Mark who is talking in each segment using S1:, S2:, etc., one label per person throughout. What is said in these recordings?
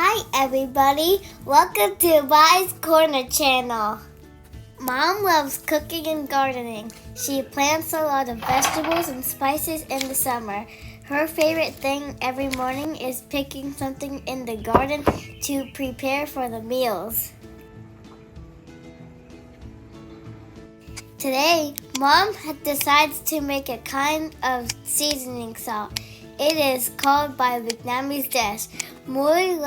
S1: Hi everybody, welcome to Mai's Corner channel. Mom loves cooking and gardening. She plants a lot of vegetables and spices in the summer. Her favorite thing every morning is picking something in the garden to prepare for the meals. Today, Mom decides to make a kind of seasoning salt. It is called by Vietnamese dish, Muối.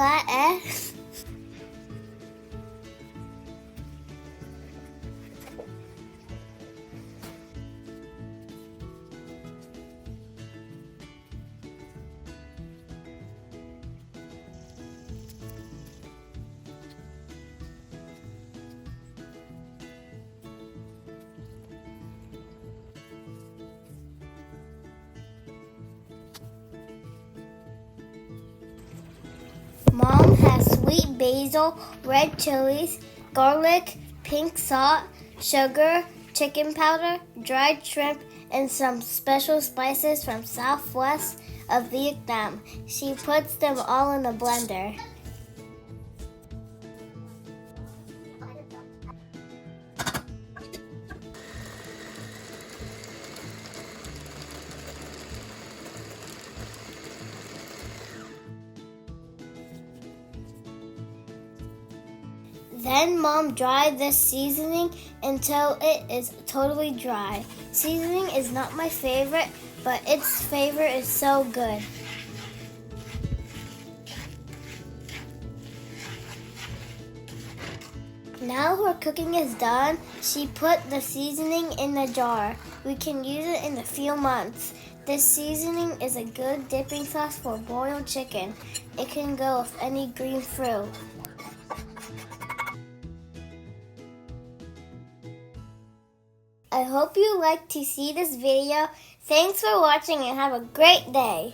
S1: Mom has sweet basil, red chilies, garlic, pink salt, sugar, chicken powder, dried shrimp, and some special spices from southwest of Vietnam. She puts them all in a blender. Then Mom dried this seasoning until it is totally dry. Seasoning is not my favorite, but its flavor is so good. Now her cooking is done, she put the seasoning in a jar. We can use it in a few months. This seasoning is a good dipping sauce for boiled chicken. It can go with any green fruit. I hope you like to see this video. Thanks for watching and have a great day.